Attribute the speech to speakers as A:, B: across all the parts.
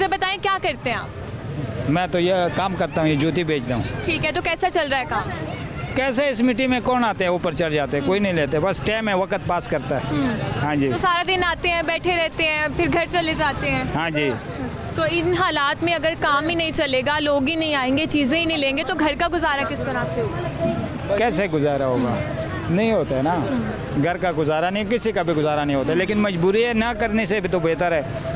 A: मुझे बताएं क्या करते हैं आप?
B: मैं तो ये काम करता हूँ, ये जूती बेचता हूँ।
A: ठीक है, तो कैसा चल रहा है काम?
B: कैसे इस मिट्टी में कौन आते हैं, ऊपर चढ़ जाते हैं, कोई नहीं लेते, बस टाइम है, वक्त पास करता है। हाँ जी,
A: तो सारा दिन आते हैं, बैठे रहते हैं, फिर घर चले जाते हैं।
B: हाँ जी।
A: तो इन हालात में अगर काम ही नहीं चलेगा, लोग ही नहीं आएंगे, चीज़ें ही नहीं लेंगे, तो घर का गुजारा किस तरह से होगा?
B: कैसे गुजारा होगा, नहीं होता है ना। घर का गुजारा नहीं, किसी का भी गुजारा नहीं होता, लेकिन मजबूरी है, ना करने से भी तो बेहतर है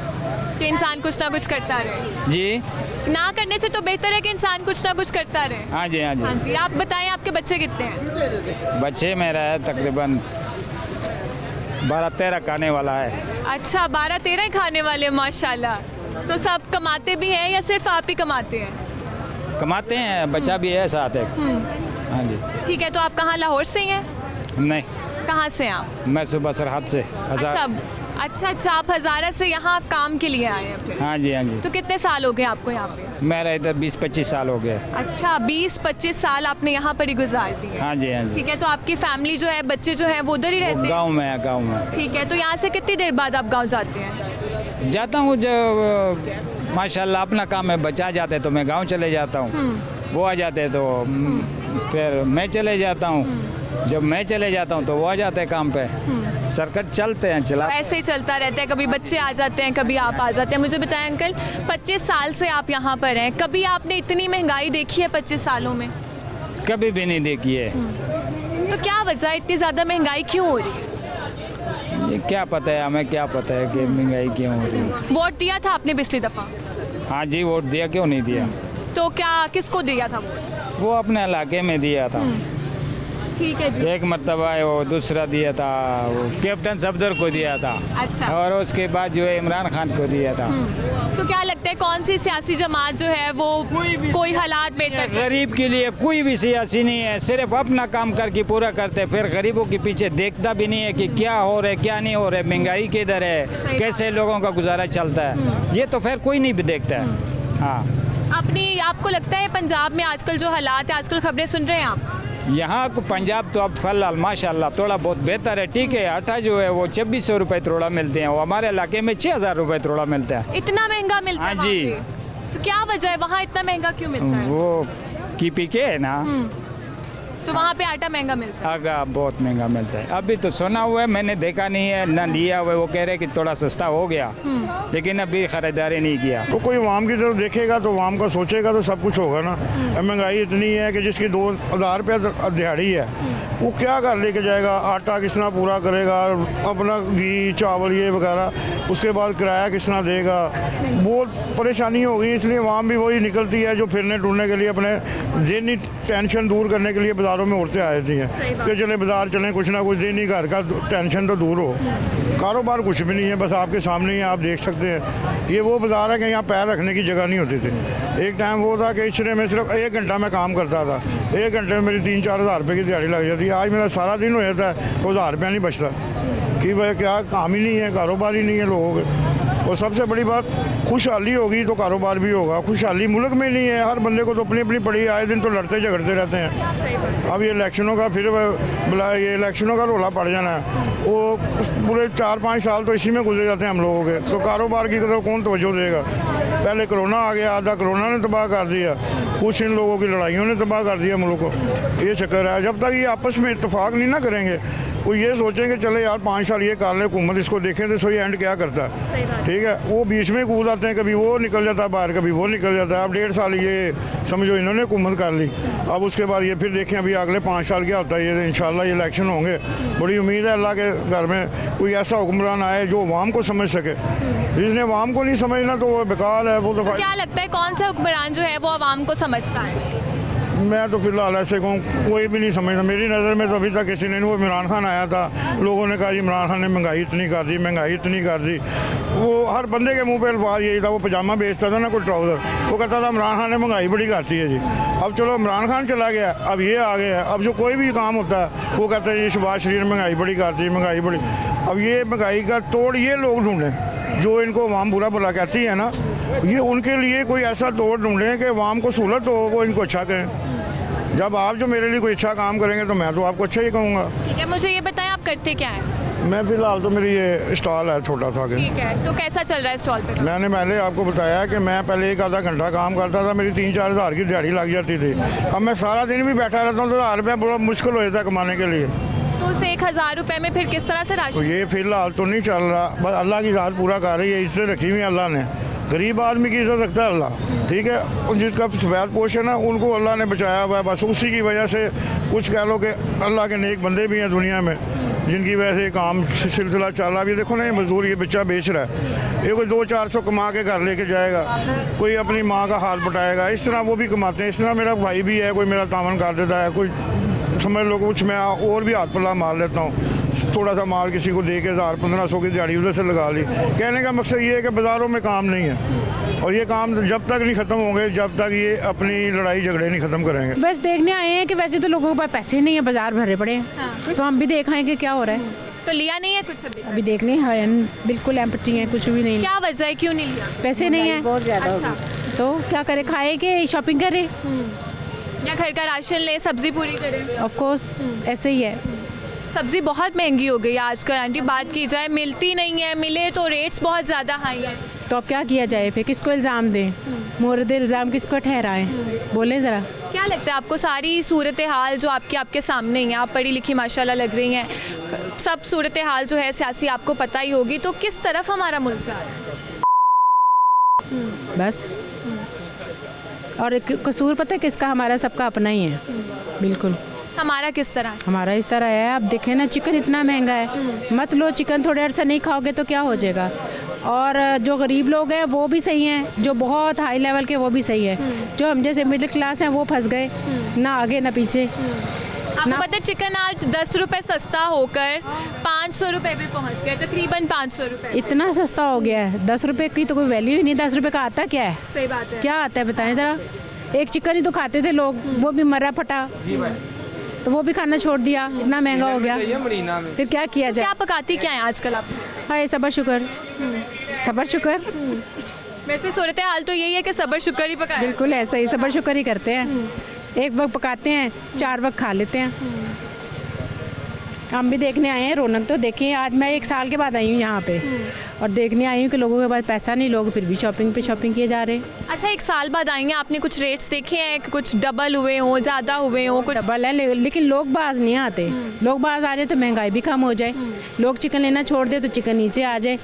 A: कि इंसान कुछ ना कुछ करता रहे।
B: जी।
A: ना करने से तो बेहतर है कि इंसान कुछ ना कुछ करता रहे।
B: हाँ जी, हाँ
A: हाँ
B: जी।
A: जी, आप बताएं आपके बच्चे कितने हैं?
B: बच्चे मेरा है तकरीबन 12-13 का आने वाला है।
A: अच्छा, 12-13 ही खाने वाले, माशाल्लाह। तो सब कमाते भी हैं या सिर्फ आप ही कमाते हैं?
B: कमाते हैं, बच्चा भी है साथ एक। हाँ जी।
A: ठीक है, तो आप कहाँ, लाहौर से ही हैं?
B: नहीं,
A: कहाँ से हैं आप?
B: मैं सुबह सरहद से हज़ार।
A: अच्छा, आप हज़ारा से यहाँ काम के लिए आए हैं फिर?
B: हाँ जी, हाँ जी।
A: तो कितने साल हो गए आपको यहाँ पे?
B: मेरा इधर 20-25 साल हो गए।
A: अच्छा, 20-25 साल आपने यहाँ पर ही गुजार दिए?
B: हाँ जी, हाँ जी।
A: ठीक है, तो आपकी फैमिली जो है, बच्चे जो है, वो उधर ही रहते हैं?
B: गांव में है, गांव में।
A: ठीक है, तो यहाँ से कितनी देर बाद आप गाँव जाते हैं?
B: जाता हूँ जब माशाल्लाह अपना काम है, बचा जाते तो मैं गांव चले जाता हूँ, वो आ जाते तो फिर मैं चले जाता हूँ, जब मैं चले जाता हूँ तो वो आ जाते हैं काम पे। सर्कट चलते हैं, चला
A: ऐसे ही चलता रहता है, कभी बच्चे आ जाते हैं, कभी आप आ जाते हैं। मुझे बताएं अंकल, 25 साल से आप यहाँ पर हैं, कभी आपने इतनी महंगाई देखी है 25 सालों में?
B: कभी भी नहीं देखी है।
A: तो क्या वजह है, इतनी ज़्यादा महंगाई क्यों हो रही है?
B: ये क्या पता है, हमें क्या पता है कि महंगाई क्यों हो रही है।
A: वोट दिया था आपने पिछली दफ़ा?
B: हाँ जी, वोट दिया, क्यों नहीं दिया।
A: तो क्या, किसको दिया था वोट?
B: वो अपने इलाके में दिया था।
A: ठीक है जी।
B: एक मरतबा है, वो दूसरा दिया था, वो कैप्टन सफदर को दिया था।
A: अच्छा।
B: और उसके बाद जो है इमरान खान को दिया था।
A: तो क्या लगता है कौन सी सियासी जमात जो है वो कोई हालात बेहतर?
B: गरीब के लिए कोई भी सियासी नहीं है, सिर्फ अपना काम करके पूरा करते, फिर गरीबों के पीछे देखता भी नहीं है कि क्या हो रहा है, क्या नहीं हो रहा है, महंगाई किधर है, कैसे लोगों का गुजारा चलता है, ये तो फिर कोई नहीं भी देखता है। हाँ।
A: आपको लगता है पंजाब में आजकल जो हालात है, आजकल खबरें सुन रहे हैं आप?
B: यहाँ को पंजाब तो अब फिलहाल माशाल्लाह थोड़ा बहुत बेहतर है। ठीक है, आटा जो है वो 2600 रुपये तोड़ा मिलते हैं, वो हमारे इलाके में 6000 रुपये तोड़ा मिलता है।
A: इतना महंगा मिलता है?
B: हाँ जी।
A: वहाँ पे? तो क्या वजह है, वहाँ इतना महंगा क्यों मिलता है?
B: वो KPK है ना,
A: तो वहाँ पे आटा महंगा मिलता है?
B: आगा बहुत महंगा मिलता है। अभी तो सुना हुआ है, मैंने देखा नहीं है ना लिया हुआ है, वो कह रहे कि थोड़ा सस्ता हो गया, लेकिन अभी खरीदारी नहीं किया।
C: तो कोई वाम की तरफ देखेगा तो वाम का सोचेगा तो सब कुछ होगा ना। महंगाई इतनी है कि जिसकी 2000 रुपये दिहाड़ी है, वो क्या कर लेके जाएगा, आटा किसना पूरा करेगा, अपना घी चावल ये वगैरह, उसके बाद किराया किसना देगा, बहुत परेशानी होगी। इसलिए वाम भी वही निकलती है जो फिरने टूरने के लिए, अपने ज़हनी टेंशन दूर करने के लिए बाज़ारों में औरतें आ जाती हैं कि चलें बाज़ार चलें, कुछ ना कुछ ज़हनी घर का टेंशन तो दूर हो। कारोबार कुछ भी नहीं है, बस आपके सामने ही आप देख सकते हैं। ये वो बाज़ार है कि यहाँ पैर रखने की जगह नहीं होती थी। एक टाइम वो था कि इचरे में सिर्फ 1 घंटा मैं काम करता था, 1 घंटे में मेरी 3-4 हज़ार रुपये की दिहाड़ी लग जाती है। आज मेरा सारा दिन हो जाता है तो 1000 रुपया नहीं बचता कि भाई क्या काम ही नहीं है, कारोबार ही नहीं है लोगों के। और सबसे बड़ी बात, खुशहाली होगी तो कारोबार भी होगा। खुशहाली मुल्क में नहीं है, हर बंदे को तो अपनी अपनी पड़ी, आए दिन तो लड़ते झगड़ते रहते हैं। अब ये इलेक्शनों का फिर ये इलेक्शनों का रोला पड़ जाना है, वो पूरे 4-5 साल तो इसी में गुजर जाते हैं हम लोगों के। तो कारोबार की तरफ कौन तवज्जो देगा। पहले कोरोना आ गया, आधा कोरोना ने तबाह कर दिया, कुछ इन लोगों की लड़ाइयों ने तबाह कर दिया मुल्क को। ये चक्कर है, जब तक ये आपस में इत्तेफाक नहीं ना करेंगे, वो ये सोचेंगे चले यार 5 साल ये कर ले हुकूमत, इसको देखें तो सही एंड क्या करता है। ठीक है, वो बीच में कूद आते हैं, कभी वो निकल जाता है बाहर, कभी वो निकल जाता है। अब 1.5 साल ये समझो इन्होंने हुकूमत कर ली, अब उसके बाद ये फिर देखें अभी अगले 5 साल क्या होता है। ये इंशाल्लाह ये इलेक्शन होंगे, बड़ी उम्मीद है अल्लाह के घर में कोई ऐसा हुक्मरान आए जो अवाम को समझ सके। जिसने अवाम को नहीं समझना तो वो बेकार है। वो तो
A: क्या लगता है कौन सा हुक्मरान जो है वो अवाम को समझता है?
C: मैं तो फिलहाल ऐसे कहूँ कोई भी नहीं समझता। मेरी नज़र में तो अभी तक किसी ने नहीं। वो इमरान खान आया था, लोगों ने कहा जी इमरान खान ने महंगाई इतनी कर दी, महंगाई इतनी कर दी। वो हर बंदे के मुंह पे अल्फाज यही था। वो पजामा बेचता था ना कोई ट्राउज़र, वो कहता था इमरान खान ने महंगाई बड़ी करती है जी। अब चलो इमरान खान चला गया, अब ये आ गया। अब जो कोई भी काम होता है वो कहते हैं ये शहबाज शरीफ ने महंगाई बड़ी करती है, महंगाई बड़ी। अब ये महंगाई का तोड़ ये लोग ढूंढें जो इनको अवाम बुरा भला कहती है ना, ये उनके लिए कोई ऐसा तोड़ ढूंढें कि अवाम को सहूलत हो, वो इनको अच्छा कहें। जब आप जो मेरे लिए कोई अच्छा काम करेंगे तो मैं तो आपको अच्छा ही कहूँगा।
A: ठीक है, मुझे ये बताएं आप करते क्या हैं?
C: मैं फिलहाल तो मेरी ये स्टॉल है छोटा सा के।
A: ठीक है, तो कैसा चल रहा है स्टॉल पे?
C: मैंने पहले आपको बताया कि मैं पहले 1 आधा घंटा काम करता था, मेरी 3-4 हज़ार की दिहाड़ी लग जाती थी। अब मैं सारा दिन भी बैठा रहता हूँ तो 1000 रुपया बड़ा मुश्किल हो जाता है कमाने के लिए।
A: तो उस 1000 रुपए में फिर किस तरह से
C: तो
A: राशन?
C: ये फिलहाल तो नहीं चल रहा, बस अल्लाह की रात पूरा कर रही है, इससे रखी हुई है अल्लाह ने। गरीब आदमी की इज्जत रखता है अल्लाह, ठीक है। और जिसका सफेद पोषण है उनको अल्लाह ने बचाया हुआ है, बस उसी की वजह से कुछ कह लो कि अल्लाह के नेक बंदे भी हैं दुनिया में जिनकी वजह से काम सिलसिला चल रहा। अभी देखो ना, ये मजदूर ये बच्चा बेच रहा है, ये कोई 200-400 कमा के घर लेके जाएगा, कोई अपनी माँ का हाथ बटाएगा, इस तरह वो भी कमाते हैं। इस तरह मेरा भाई भी है, कोई मेरा तावन कर देता है, कोई समझ लो कुछ मैं और भी हाथ पल्ला मार लेता हूँ, थोड़ा सा माल किसी को दे के 1000-1500 की दिहाड़ी उधर से लगा ली। कहने का मकसद ये है कि बाज़ारों में काम नहीं है, और ये काम जब तक नहीं ख़त्म होंगे, जब तक ये अपनी लड़ाई झगड़े नहीं ख़त्म करेंगे।
D: बस देखने आए हैं कि वैसे तो लोगों के पास पैसे नहीं है, बाजार भरे पड़े हैं, तो हम भी देख आए कि क्या हो रहा है।
A: तो लिया नहीं है कुछ अभी?
D: अभी देख लें, हाँ बिल्कुल एम्प्टी है, कुछ भी नहीं,
A: क्या वजह है, क्यों नहीं लिया?
D: पैसे नहीं है
E: बहुत ज़्यादा
A: अच्छा,
D: तो क्या करें, खाए के शॉपिंग करें,
A: या घर का राशन ले, सब्जी पूरी करें?
D: ऑफ कोर्स ऐसे ही है।
A: सब्जी बहुत महंगी हो गई है आजकल आंटी, बात की जाए मिलती नहीं है, मिले तो रेट्स बहुत ज़्यादा हाई है।
D: तो अब क्या किया जाए, फिर किसको इल्ज़ाम दें, मोरद इल्ज़ाम किसको ठहराएं, बोलें ज़रा।
A: क्या लगता है आपको, सारी सूरत हाल जो आपके सामने ही है, आप पढ़ी लिखी माशाल्लाह लग रही हैं, सब सूरत हाल जो है सियासी आपको पता ही होगी, तो किस तरफ हमारा मुल्क जा रहा है?
D: बस और एक कसूर पता है किसका, हमारा सबका अपना ही है। बिल्कुल
A: हमारा किस तरह से?
D: हमारा इस तरह है, अब देखें ना, चिकन इतना महंगा है, मत लो चिकन, थोड़े अरसा नहीं खाओगे तो क्या हो जाएगा। और जो गरीब लोग हैं वो भी सही हैं, जो बहुत हाई लेवल के वो भी सही है, जो हम जैसे मिडिल क्लास हैं वो फंस गए, ना आगे ना पीछे।
A: आपको पता है चिकन आज 10 रुपये सस्ता होकर 500 रुपये पे पहुंच गया, तकरीबन 500 रुपये।
D: इतना सस्ता हो गया है, 10 रुपये की तो कोई वैल्यू ही नहीं। 10 रुपये का आता क्या है,
A: सही बात है।
D: क्या आता है बताएं ज़रा। एक चिकन ही तो खाते थे लोग, वो भी मरा फटा, तो वो भी खाना छोड़ दिया, इतना महंगा हो गया, फिर क्या किया जाए।
A: क्या पकाती क्या है आजकल आप?
D: हाय सबर शुक्र, सबर शुक्र,
A: वैसे सूरत हाल तो यही है कि सबर शुक्र ही पकाए।
D: बिल्कुल ऐसा ही, सबर शुक्र ही करते हैं। एक वक्त पकाते हैं, 4 वक्त खा लेते हैं। हम भी देखने आए हैं रौनक, तो देखिए आज मैं 1 साल के बाद आई हूँ यहाँ पे, और देखने आई हूँ कि लोगों के पास पैसा नहीं, लोग फिर भी शॉपिंग पे शॉपिंग किए जा रहे हैं।
A: अच्छा, 1 साल बाद आएंगे, आपने कुछ रेट्स देखे हैं कि कुछ डबल हुए हों, ज़्यादा हुए हों कुछ?
D: डबल है लेकिन लोग बाज नहीं आते, लोग बाज आ जाए तो महंगाई भी कम हो जाए, लोग चिकन लेना छोड़ दे तो चिकन नीचे आ जाए।